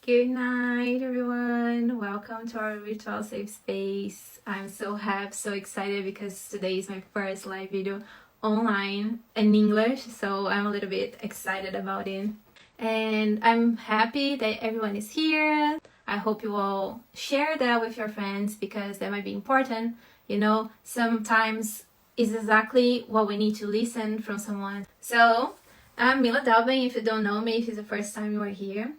Good night, everyone. Welcome to our virtual safe space. I'm so happy, so excited because today is my first live video online in English, so I'm a little bit excited about it. And I'm happy that everyone is here. I hope you all share that with your friends because that might be important. You know, sometimes it's exactly what we need to listen from someone. So, I'm Milla Dalbem. If you don't know me, if it's the first time you are here.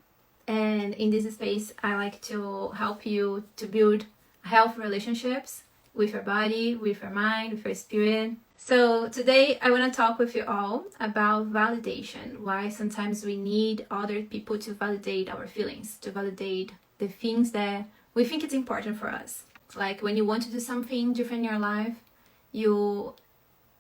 And in this space, I like to help you to build healthy relationships with your body, with your mind, with your spirit. So today I want to talk with you all about validation. Why sometimes we need other people to validate our feelings, to validate the things that we think it's important for us. Like when you want to do something different in your life, you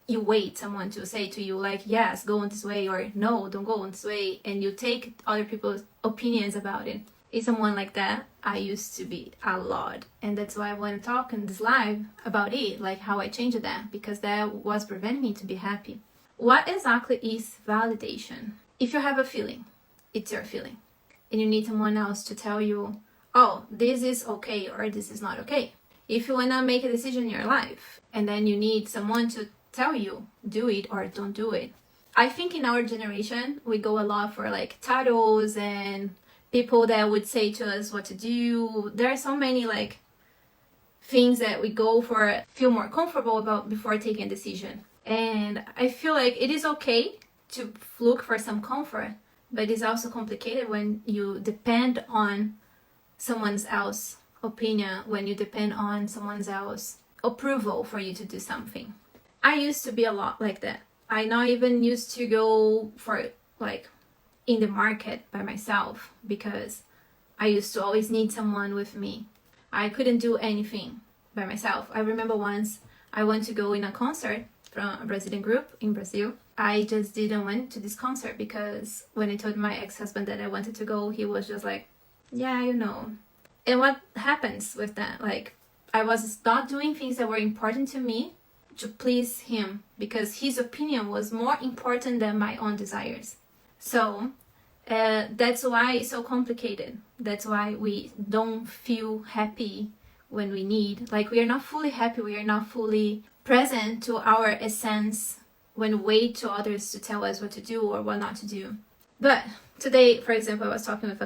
wait someone to say to you like, yes, go on this way, or no, don't go on this way, and you take other people's opinions about it. Is someone like that? I used to be a lot, and that's why I want to talk in this live about it, like how I changed that, because that was preventing me to be happy. What exactly is validation? If you have a feeling, it's your feeling, and you need someone else to tell you, oh, this is okay or this is not okay. If you want to make a decision in your life, and then you need someone to tell you do it or don't do it. I think in our generation we go a lot for like titles and people that would say to us what to do. There are so many like things that we go for, feel more comfortable about before taking a decision. And I feel like it is okay to look for some comfort, but it's also complicated when you depend on someone else's opinion, when you depend on someone else's approval for you to do something. I used to be a lot like that. I not even used to go for like in the market by myself because I used to always need someone with me. I couldn't do anything by myself. I remember once I went to go in a concert from a Brazilian group in Brazil. I just didn't went to this concert because when I told my ex-husband that I wanted to go, he was just like, yeah, you know. And what happens with that? Like I was not doing things that were important to me to please him because his opinion was more important than my own desires. So that's why it's so complicated. That's why we don't feel happy when we need. Like we are not fully happy, we are not fully present to our essence when we wait to others to tell us what to do or what not to do. But today, for example, I was talking with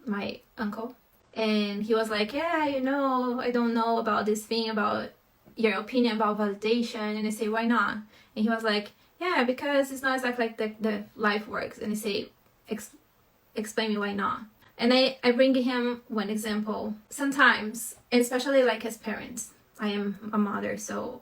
my uncle, and he was like, yeah, you know, I don't know about this thing about your opinion about validation. And I say, why not? And he was like, yeah, because it's not exactly like the life works. And I say, explain me why not. And I bring him one example. Sometimes, especially like as parents, I am a mother, so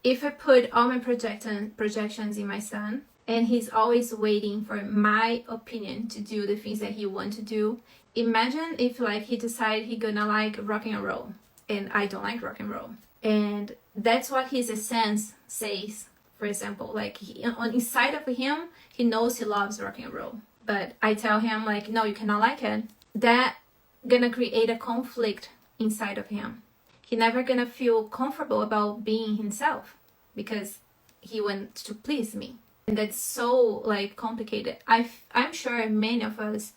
if I put all my projections in my son and he's always waiting for my opinion to do the things that he wants to do, imagine if like he decided he gonna like rock and roll and I don't like rock and roll. And that's what his essence says. For example, like on inside of him, he knows he loves rock and roll. But I tell him like, no, you cannot like it. That gonna create a conflict inside of him. He never gonna feel comfortable about being himself because he wants to please me. And that's so like complicated. I'm sure many of us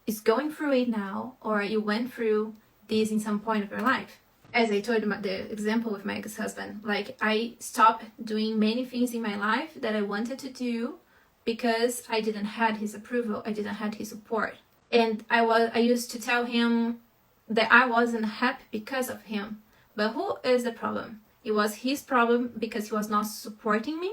is going through it now, or you went through this in some point of your life. As I told the example with my ex-husband, like I stopped doing many things in my life that I wanted to do because I didn't have his approval, I didn't have his support. And I used to tell him that I wasn't happy because of him. But who is the problem? It was his problem because he was not supporting me,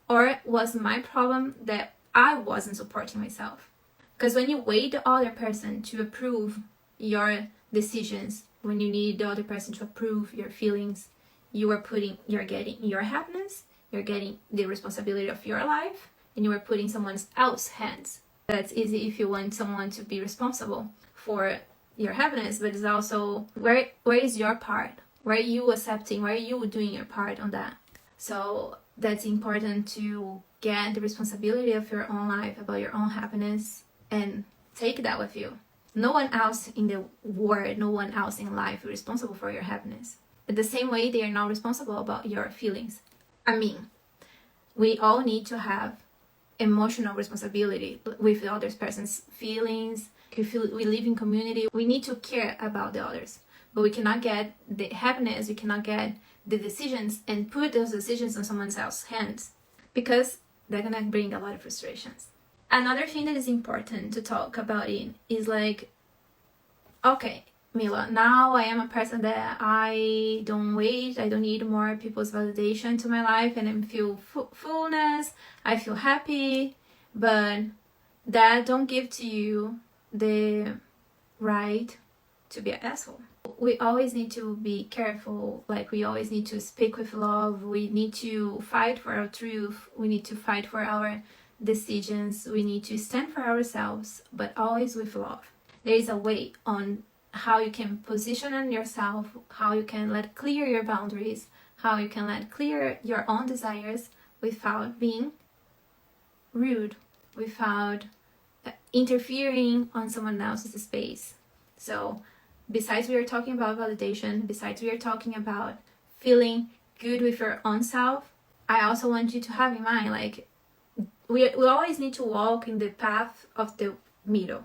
or it was my problem that I wasn't supporting myself. Because when you wait the other person to approve your decisions, when you need the other person to approve your feelings, you're getting your happiness, you're getting the responsibility of your life, and you are putting someone else's hands. That's easy if you want someone to be responsible for your happiness, but it's also where is your part? Where are you accepting? Where are you doing your part on that? So that's important to get the responsibility of your own life, about your own happiness, and take that with you. No one else in the world, no one else in life is responsible for your happiness. In the same way, they are not responsible about your feelings. I mean, we all need to have emotional responsibility with the other person's feelings, if we live in community, we need to care about the others. But we cannot get the happiness, we cannot get the decisions and put those decisions on someone else's hands, because they're gonna bring a lot of frustrations. Another thing that is important to talk about is like, okay, Milla, now I am a person that I don't need more people's validation to my life, and I feel fullness, I feel happy, but that don't give to you the right to be an asshole. We always need to be careful, like we always need to speak with love, we need to fight for our truth, we need to fight for our decisions, we need to stand for ourselves, but always with love. There is a way on how you can position yourself, how you can let clear your boundaries, how you can let clear your own desires without being rude, without interfering on someone else's space. So besides we are talking about validation, besides we are talking about feeling good with your own self, I also want you to have in mind, like, we always need to walk in the path of the middle.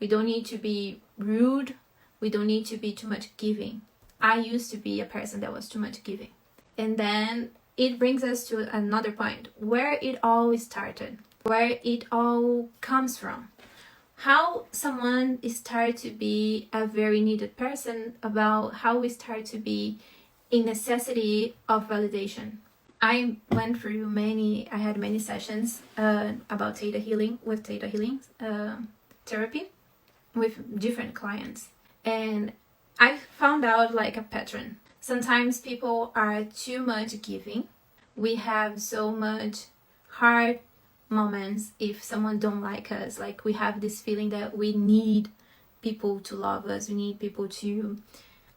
We don't need to be rude, we don't need to be too much giving. I used to be a person that was too much giving. And then it brings us to another point, where it all started, where it all comes from. How someone started to be a very needed person, about how we start to be in necessity of validation. I had many sessions about theta healing, with theta healing therapy with different clients. And I found out like a pattern. Sometimes people are too much giving. We have so much hard moments if someone don't like us, like we have this feeling that we need people to love us, we need people to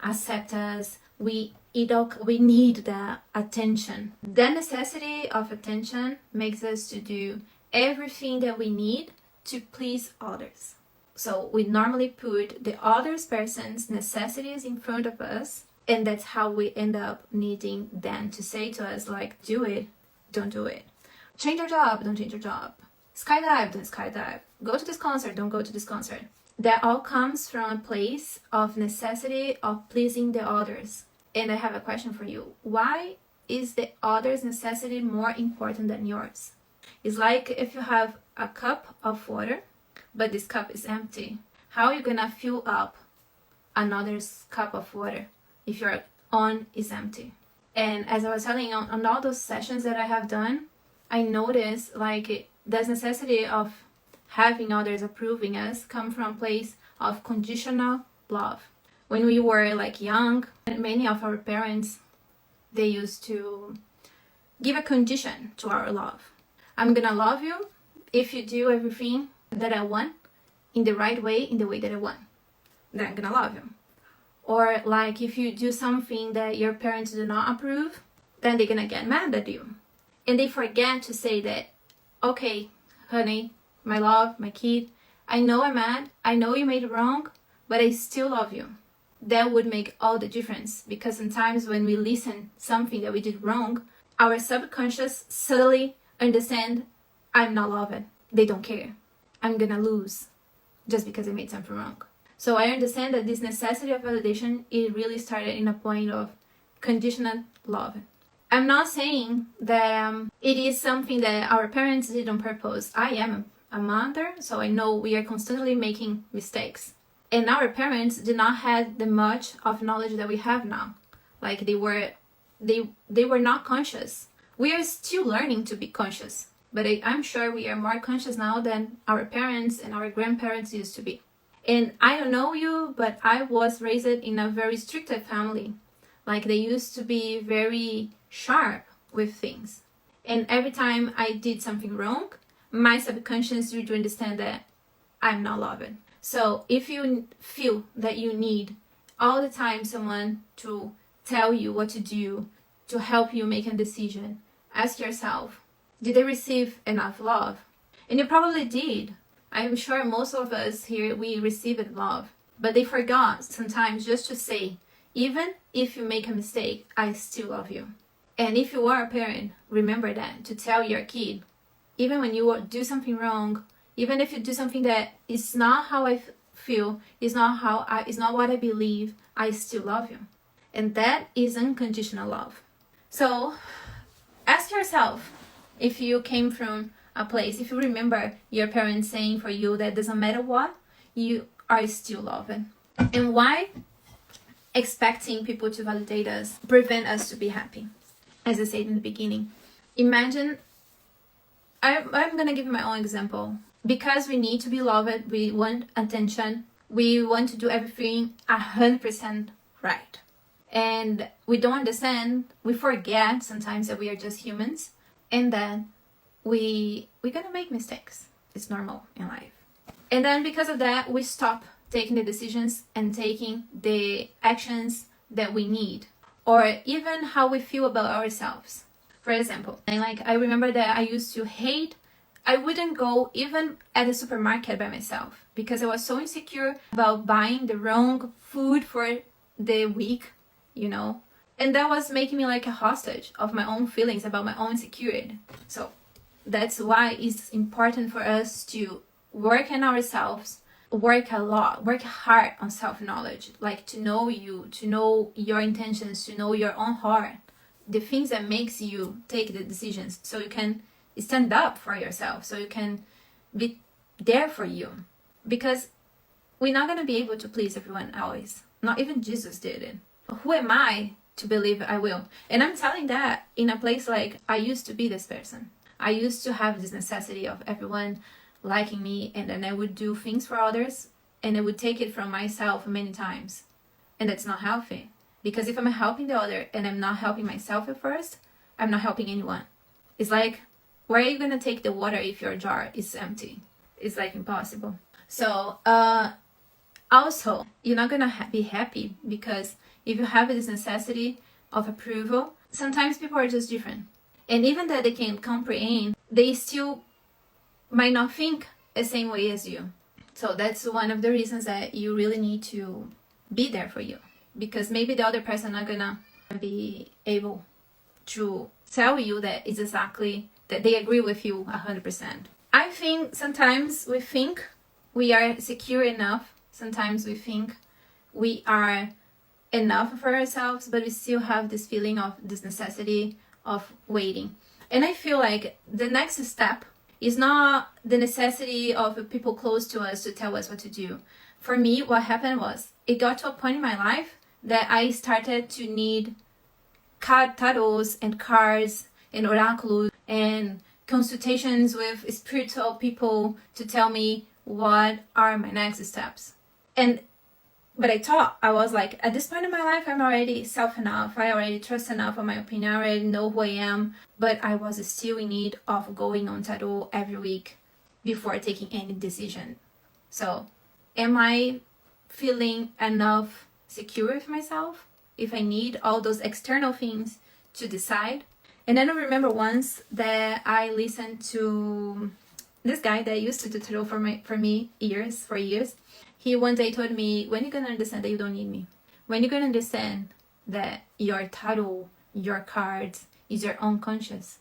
accept us, we need the attention. The necessity of attention makes us to do everything that we need to please others. So we normally put the other person's necessities in front of us, and that's how we end up needing them to say to us, like, do it, don't do it. Change your job, don't change your job. Skydive, don't skydive. Go to this concert, don't go to this concert. That all comes from a place of necessity of pleasing the others. And I have a question for you. Why is the other's necessity more important than yours? It's like if you have a cup of water, but this cup is empty. How are you gonna fill up another's cup of water if your own is empty? And as I was telling you, on all those sessions that I have done, I noticed like this necessity of having others approving us come from a place of conditional love. When we were like young, many of our parents, they used to give a condition to our love. I'm gonna love you if you do everything that I want in the right way, in the way that I want. Then I'm gonna love you. Or like if you do something that your parents do not approve, then they're gonna get mad at you. And they forget to say that, okay, honey, my love, my kid, I know I'm mad, I know you made it wrong, but I still love you. That would make all the difference, because sometimes when we listen something that we did wrong, our subconscious suddenly understand, I'm not loved, they don't care, I'm gonna lose just because I made something wrong. So I understand that this necessity of validation, it really started in a point of conditional love. I'm not saying that it is something that our parents did on purpose. I am a mother, so I know we are constantly making mistakes. And our parents did not have the much of knowledge that we have now. Like they were not conscious. We are still learning to be conscious, but I'm sure we are more conscious now than our parents and our grandparents used to be. And I don't know you, but I was raised in a very strict family. Like they used to be very sharp with things. And every time I did something wrong, my subconscious would understand that I'm not loved. So if you feel that you need all the time someone to tell you what to do, to help you make a decision, ask yourself, did I receive enough love? And you probably did. I'm sure most of us here, we received love. But they forgot sometimes just to say, even if you make a mistake, I still love you. And if you are a parent, remember that, to tell your kid, even when you do something wrong, even if you do something that is not how I feel, it's not what I believe, I still love you. And that is unconditional love. So ask yourself, if you came from a place, if you remember your parents saying for you that doesn't matter what, you are still loved. And why expecting people to validate us prevent us to be happy? As I said in the beginning, imagine, I'm gonna give you my own example. Because we need to be loved, we want attention, we want to do everything 100% right. And we don't understand, we forget sometimes that we are just humans, and then we're gonna make mistakes. It's normal in life. And then because of that, we stop taking the decisions and taking the actions that we need, or even how we feel about ourselves. For example, I remember that I used to hate, I wouldn't go even at the supermarket by myself because I was so insecure about buying the wrong food for the week, and that was making me like a hostage of my own feelings about my own insecurity. So that's why it's important for us to work on ourselves, work a lot, work hard on self-knowledge, like to know you, to know your intentions, to know your own heart, the things that makes you take the decisions, so you can stand up for yourself, so you can be there for you. Because we're not going to be able to please everyone always. Not even Jesus did it. Who am I to believe I will? And I'm telling that in a place like I used to be this person. I used to have this necessity of everyone liking me, and then I would do things for others and I would take it from myself many times. And that's not healthy. Because if I'm helping the other and I'm not helping myself at first, I'm not helping anyone. It's like, where are you going to take the water if your jar is empty? It's like impossible. So also, you're not going to be happy because if you have this necessity of approval, sometimes people are just different. And even that they can comprehend, they still might not think the same way as you. So that's one of the reasons that you really need to be there for you. Because maybe the other person not gonna be able to tell you that it's exactly, that they agree with you 100%. I think sometimes we think we are secure enough. Sometimes we think we are enough for ourselves, but we still have this feeling of this necessity of waiting. And I feel like the next step is not the necessity of people close to us to tell us what to do. For me, what happened was, it got to a point in my life that I started to need tarots and cards and oracles and consultations with spiritual people to tell me what are my next steps. But I was like, at this point in my life, I'm already self enough. I already trust enough of my opinion. I already know who I am. But I was still in need of going on tarot every week before taking any decision. So, am I feeling enough secure with myself if I need all those external things to decide? And then I remember once that I listened to this guy that used to do tarot for me for years. He one day told me, when are you going to understand that you don't need me? When are you going to understand that your tarot, your cards, is your own conscious?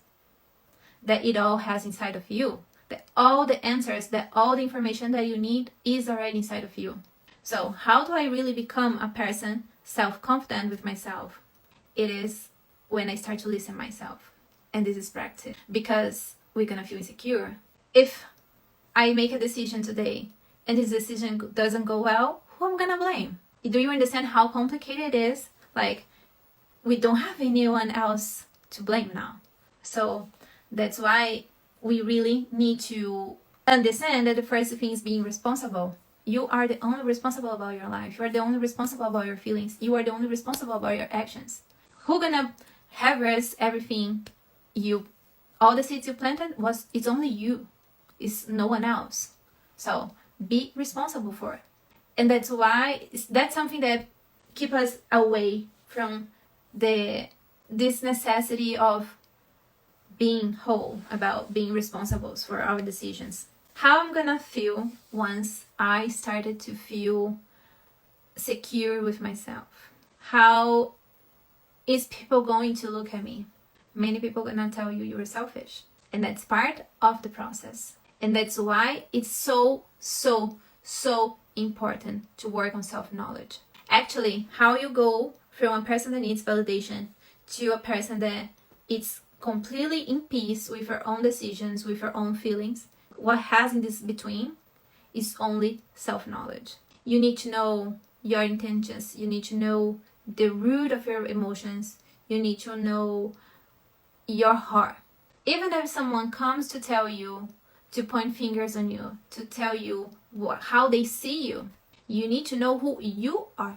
That it all has inside of you. That all the answers, that all the information that you need is already inside of you. So how do I really become a person self-confident with myself? It is when I start to listen myself. And this is practice. Because we're going to feel insecure. If I make a decision today, and this decision doesn't go well, who am I gonna blame? Do you understand how complicated it is? Like, we don't have anyone else to blame now. So that's why we really need to understand that the first thing is being responsible. You are the only responsible about your life. You are the only responsible about your feelings. You are the only responsible about your actions. Who gonna harvest everything all the seeds you planted it's only you. It's no one else. So be responsible for it. And that's why that's something that keeps us away from this necessity of being whole, about being responsible for our decisions. How I'm gonna feel once I started to feel secure with myself? How is people going to look at me? Many people gonna tell you you're selfish, and that's part of the process. And that's why it's so important to work on self-knowledge. Actually, how you go from a person that needs validation to a person that is completely in peace with her own decisions, with her own feelings, what has in this between is only self-knowledge. You need to know your intentions. You need to know the root of your emotions. You need to know your heart. Even if someone comes to tell you, to point fingers on you, to tell you how they see you, you need to know who you are.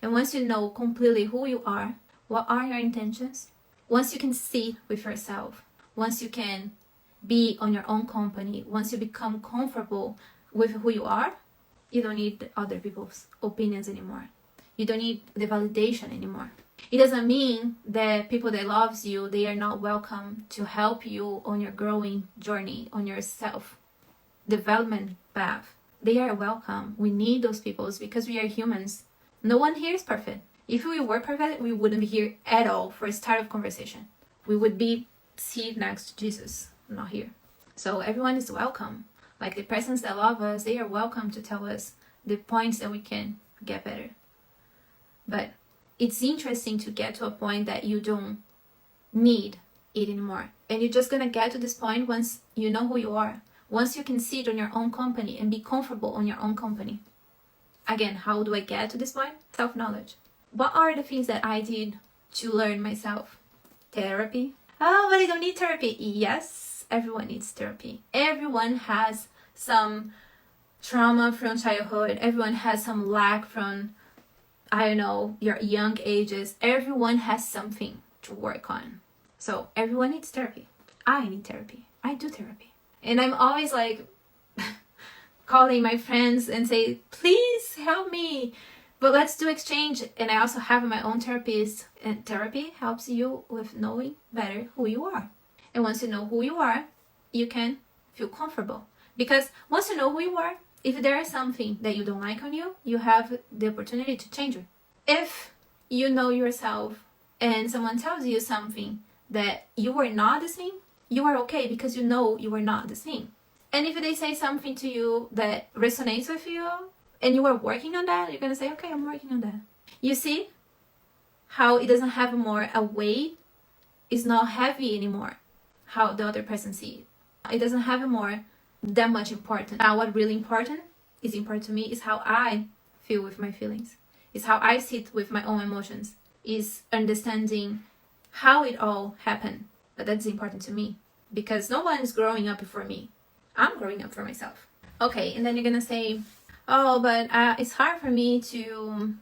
And once you know completely who you are, what are your intentions? Once you can sit with yourself, once you can be on your own company, once you become comfortable with who you are, you don't need other people's opinions anymore. You don't need the validation anymore. It doesn't mean that people that loves you, they are not welcome to help you on your growing journey, on your self-development path. They are welcome. We need those people because we are humans. No one here is perfect. If we were perfect, we wouldn't be here at all for a start of conversation. We would be seated next to Jesus, not here. So everyone is welcome. Like the persons that love us, they are welcome to tell us the points that we can get better. But it's interesting to get to a point that you don't need it anymore. And you're just gonna get to this point once you know who you are. Once you can sit on your own company and be comfortable on your own company. Again, how do I get to this point? Self-knowledge. What are the things that I did to learn myself? Therapy. Oh, but I don't need therapy. Yes, everyone needs therapy. Everyone has some trauma from childhood. Everyone has some lack from, I don't know, your young ages. Everyone has something to work on. So everyone needs therapy. I need therapy. I do therapy. And I'm always like calling my friends and say, please help me. But let's do exchange. And I also have my own therapist. And therapy helps you with knowing better who you are. And once you know who you are, you can feel comfortable. Because once you know who you are, if there is something that you don't like on you, you have the opportunity to change it. If you know yourself and someone tells you something that you are not the same, you are okay because you know you are not the same. And if they say something to you that resonates with you and you are working on that, you're going to say, okay, I'm working on that. You see how it doesn't have more a weight? It's not heavy anymore, how the other person sees it. It doesn't have more that much important. Now, what really important to me is how I feel with my feelings. Is how I sit with my own emotions. Is understanding how it all happened. But that's important to me. Because no one is growing up before me. I'm growing up for myself. Okay, and then you're gonna say, oh, but it's hard for me to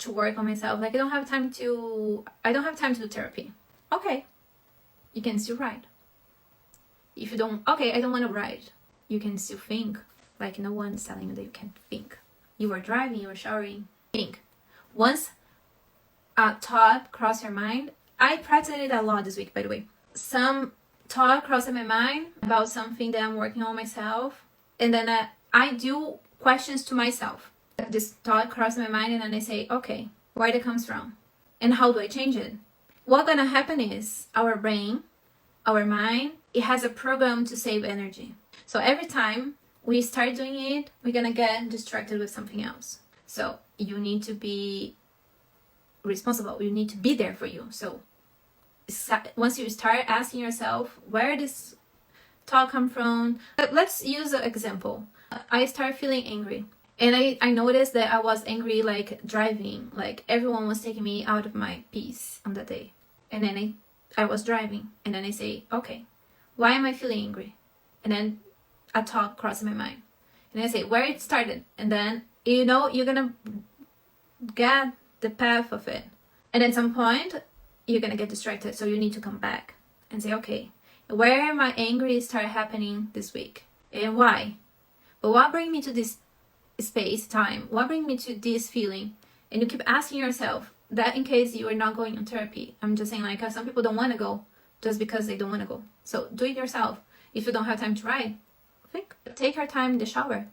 work on myself. Like I don't have time to do therapy. Okay, you can still write. If you don't, okay, I don't want to write. You can still think. Like no one's telling you that you can't think. You were driving, you were showering. Think. Once a thought crossed your mind, I practiced it a lot this week, by the way. Some thought crossed my mind about something that I'm working on myself, and then I do questions to myself. This thought crossed my mind, and then I say, okay, where that comes from, and how do I change it? What's gonna happen is our brain, our mind, it has a program to save energy. So every time we start doing it, we're gonna get distracted with something else. So you need to be responsible. You need to be there for you. So once you start asking yourself where this thought come from, let's use an example. I start feeling angry, and I noticed that I was angry like driving, like everyone was taking me out of my peace on that day. And then I was driving, and then I say, okay, why am I feeling angry? And then a thought crossed my mind, and I say where it started, and then you're gonna get the path of it, and at some point you're gonna get distracted. So you need to come back and say, okay, where my angry started happening this week and why? But what bring me to this space, time? What bring me to this feeling? And you keep asking yourself that in case you are not going on therapy. I'm just saying, like, some people don't want to go just because they don't want to go. So do it yourself. If you don't have time to write, think. Take your time in the shower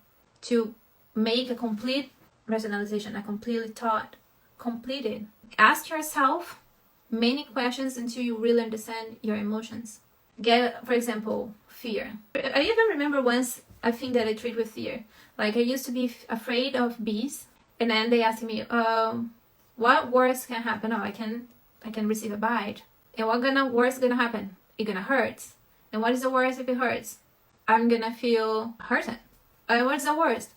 to make a complete rationalization, a complete thought, completed. Ask yourself many questions until you really understand your emotions. Get, for example, fear. I even remember once a thing that I treat with fear. Like, I used to be afraid of bees, and then they asked me, what worse can happen? Oh, I can receive a bite. And what worse gonna happen? It gonna hurt. And what is the worst if it hurts? I'm gonna feel hurted. And what's the worst?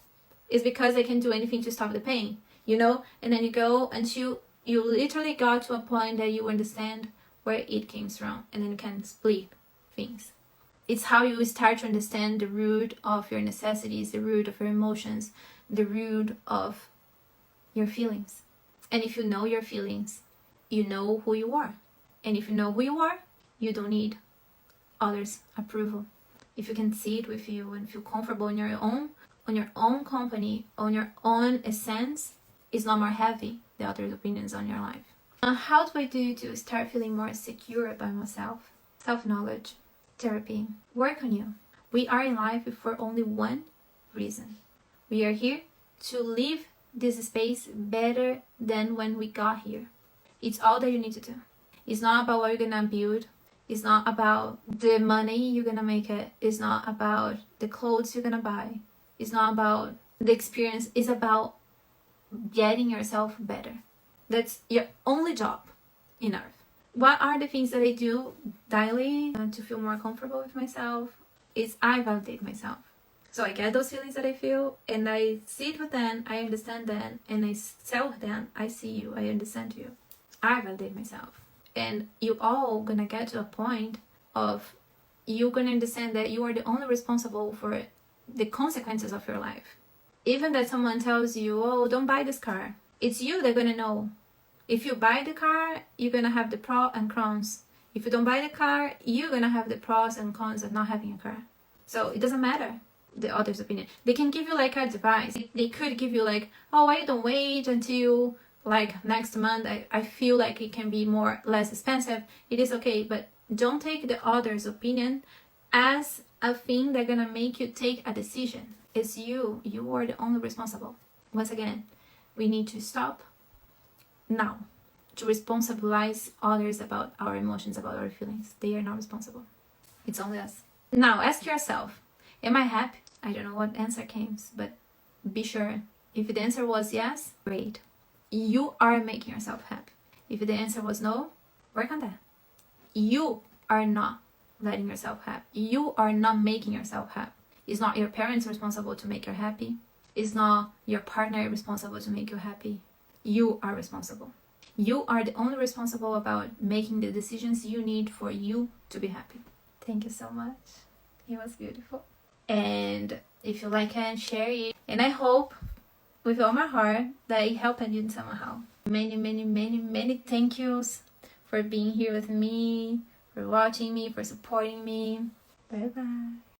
It's because I can do anything to stop the pain, you know? And then you go until you literally got to a point that you understand where it came from, and then you can split things. It's how you start to understand the root of your necessities, the root of your emotions, the root of your feelings. And if you know your feelings, you know who you are. And if you know who you are, you don't need others' approval. If you can see it with you and feel comfortable on your own company, on your own essence, it's not more heavy, the other opinions on your life. How do I do to start feeling more secure about myself? Self-knowledge, therapy, work on you. We are in life for only one reason. We are here to live this space better than when we got here. It's all that you need to do. It's not about what you're gonna build. It's not about the money you're gonna make it. It's not about the clothes you're gonna buy. It's not about the experience. It's about getting yourself better. That's your only job in earth. What are the things that I do daily to feel more comfortable with myself? Is I validate myself. So I get those feelings that I feel, and I sit with them, I understand them, and I tell them, I see you, I understand you. I validate myself. And you all gonna get to a point of you gonna understand that you are the only responsible for the consequences of your life. Even that someone tells you, oh, don't buy this car. It's you that gonna know. If you buy the car, you're gonna have the pros and cons. If you don't buy the car, you're gonna have the pros and cons of not having a car. So it doesn't matter the other's opinion. They can give you like advice. They could give you like, oh, why don't wait until like next month? I feel like it can be less expensive. It is okay, but don't take the other's opinion as a thing that's gonna make you take a decision. It's you. You are the only responsible. Once again, we need to stop now to responsibilize others about our emotions, about our feelings. They are not responsible. It's only us. Now ask yourself, am I happy? I don't know what answer came, but be sure. If the answer was yes, great. You are making yourself happy. If the answer was no, work on that. You are not letting yourself happy. You are not making yourself happy. It's not your parents responsible to make you happy. It's not your partner responsible to make you happy. You are responsible. You are the only responsible about making the decisions you need for you to be happy. Thank you so much. It was beautiful. And if you like it, share it. And I hope with all my heart that it helped you somehow. Many, many, many, many thank yous for being here with me, for watching me, for supporting me. Bye bye.